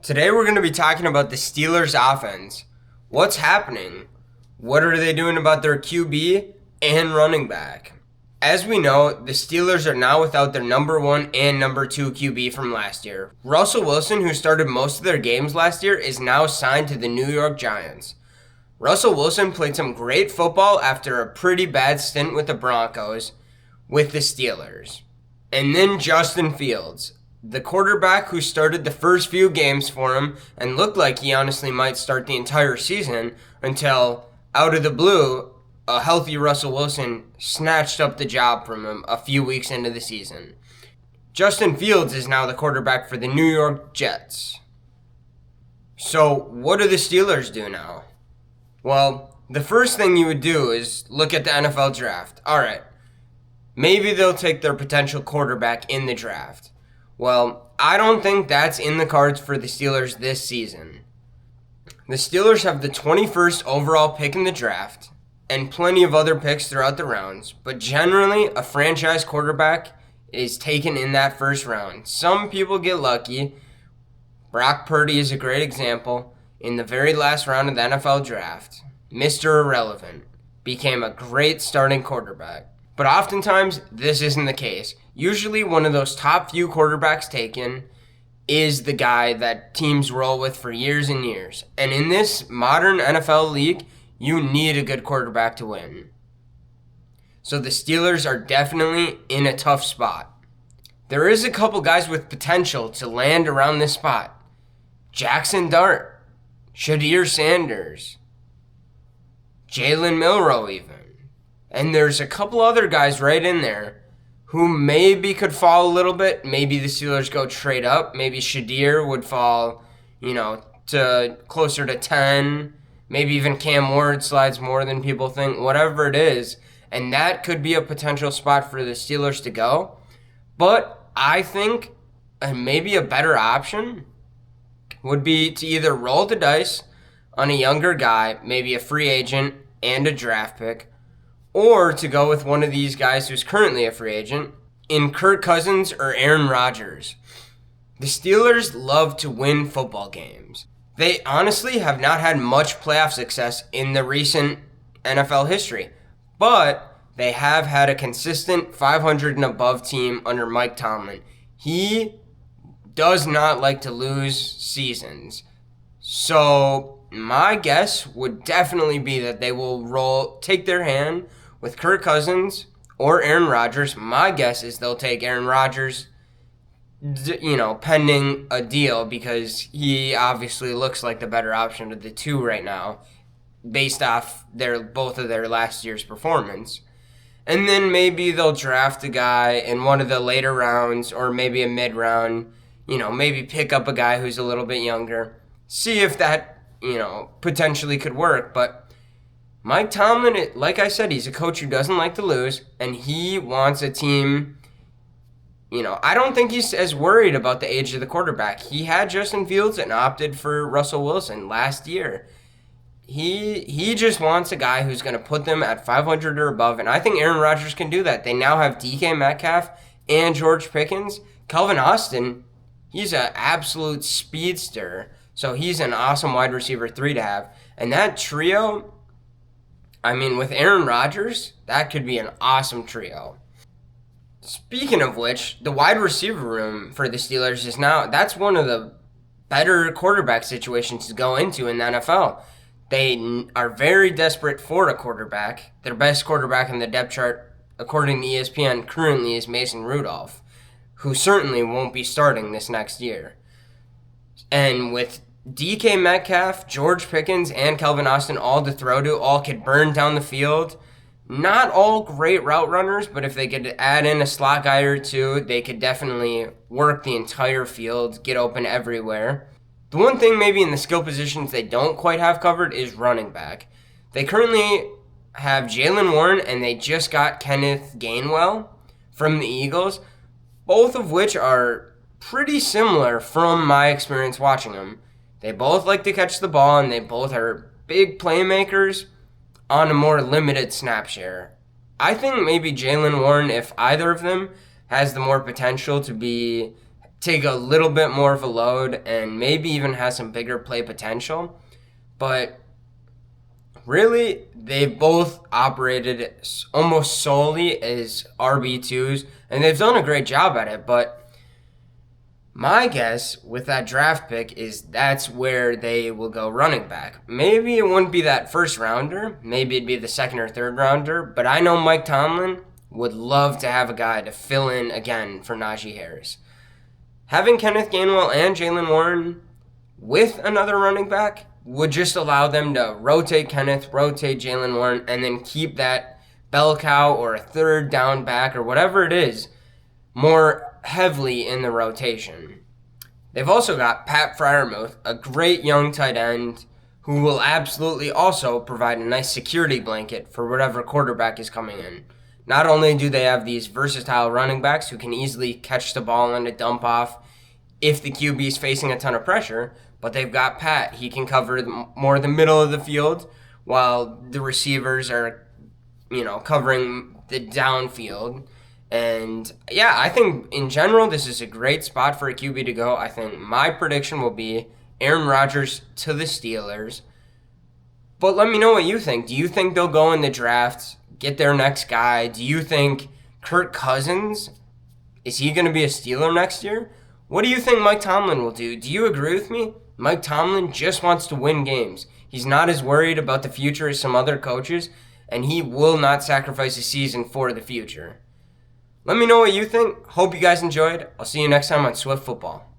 Today we're going to be talking about the Steelers offense. What's happening? What are they doing about their QB and running back? As we know, the Steelers are now without their number one and number two QB from last year. Russell Wilson, who started most of their games last year, is now signed to the New York Giants. Russell Wilson played some great football after a pretty bad stint with the Broncos with the Steelers. And then Justin Fields, the quarterback who started the first few games for him and looked like he honestly might start the entire season until, out of the blue, a healthy Russell Wilson snatched up the job from him a few weeks into the season. Justin Fields is now the quarterback for the New York Jets. So what do the Steelers do now? Well, the first thing you would do is look at the NFL draft. All right, maybe they'll take their potential quarterback in the draft. Well, I don't think that's in the cards for the Steelers this season. The Steelers have the 21st overall pick in the draft and plenty of other picks throughout the rounds, but generally a franchise quarterback is taken in that first round. Some people get lucky. Brock Purdy is a great example. In the very last round of the NFL draft, Mr. Irrelevant became a great starting quarterback. But oftentimes, this isn't the case. Usually, one of those top few quarterbacks taken is the guy that teams roll with for years and years. And in this modern NFL league, you need a good quarterback to win. So the Steelers are definitely in a tough spot. There is a couple guys with potential to land around this spot. Jackson Dart, Shadir Sanders, Jalen Milroe even. And there's a couple other guys right in there who maybe could fall a little bit. Maybe the Steelers go trade up. Maybe Shadir would fall, to closer to 10. Maybe even Cam Ward slides more than people think. Whatever it is. And that could be a potential spot for the Steelers to go. But I think maybe a better option would be to either roll the dice on a younger guy, maybe a free agent and a draft pick, or to go with one of these guys who's currently a free agent in Kirk Cousins or Aaron Rodgers. The Steelers love to win football games. They honestly have not had much playoff success in the recent NFL history, but they have had a consistent 500 and above team under Mike Tomlin. He does not like to lose seasons. So my guess would definitely be that they will take their hand with Kirk Cousins or Aaron Rodgers. My guess is they'll take Aaron Rodgers, pending a deal, because he obviously looks like the better option of the two right now based off both of their last year's performance. And then maybe they'll draft a guy in one of the later rounds or maybe a mid-round, maybe pick up a guy who's a little bit younger. See if that, potentially could work. But Mike Tomlin, like I said, he's a coach who doesn't like to lose, and he wants a team. I don't think he's as worried about the age of the quarterback. He had Justin Fields and opted for Russell Wilson last year. He just wants a guy who's going to put them at 500 or above, and I think Aaron Rodgers can do that. They now have DK Metcalf and George Pickens. Calvin Austin, he's an absolute speedster, so he's an awesome wide receiver 3 to have. And that trio, with Aaron Rodgers, that could be an awesome trio. Speaking of which, the wide receiver room for the Steelers that's one of the better quarterback situations to go into in the NFL. They are very desperate for a quarterback. Their best quarterback in the depth chart, according to ESPN, currently is Mason Rudolph, who certainly won't be starting this next year. And with DK Metcalf, George Pickens, and Calvin Austin all to throw to, all could burn down the field. Not all great route runners, but if they could add in a slot guy or two, they could definitely work the entire field, get open everywhere. The one thing maybe in the skill positions they don't quite have covered is running back. They currently have Jaylen Warren, and they just got Kenneth Gainwell from the Eagles, both of which are pretty similar from my experience watching them. They both like to catch the ball, and they both are big playmakers on a more limited snap share. I think maybe Jaylen Warren, if either of them, has the more potential to be take a little bit more of a load and maybe even has some bigger play potential. But really, they've both operated almost solely as RB2s, and they've done a great job at it. But my guess with that draft pick is that's where they will go running back. Maybe it wouldn't be that first rounder. Maybe it'd be the second or third rounder. But I know Mike Tomlin would love to have a guy to fill in again for Najee Harris. Having Kenneth Gainwell and Jaylen Warren with another running back would just allow them to rotate Kenneth, rotate Jaylen Warren, and then keep that bell cow or a third down back or whatever it is more heavily in the rotation. They've also got Pat Freiermuth, a great young tight end who will absolutely also provide a nice security blanket for whatever quarterback is coming in. Not only do they have these versatile running backs who can easily catch the ball on a dump off if the QB is facing a ton of pressure, but they've got Pat. He can cover more the middle of the field while the receivers are, covering the downfield. And yeah, I think in general this is a great spot for a QB to go. I think my prediction will be Aaron Rodgers to the Steelers. But let me know what you think. Do you think they'll go in the draft, get their next guy? Do you think Kirk Cousins, is he going to be a Steeler next year? What do you think Mike Tomlin will do? Do you agree with me? Mike Tomlin just wants to win games. He's not as worried about the future as some other coaches, and he will not sacrifice a season for the future. Let me know what you think. Hope you guys enjoyed. I'll see you next time on Swift Football.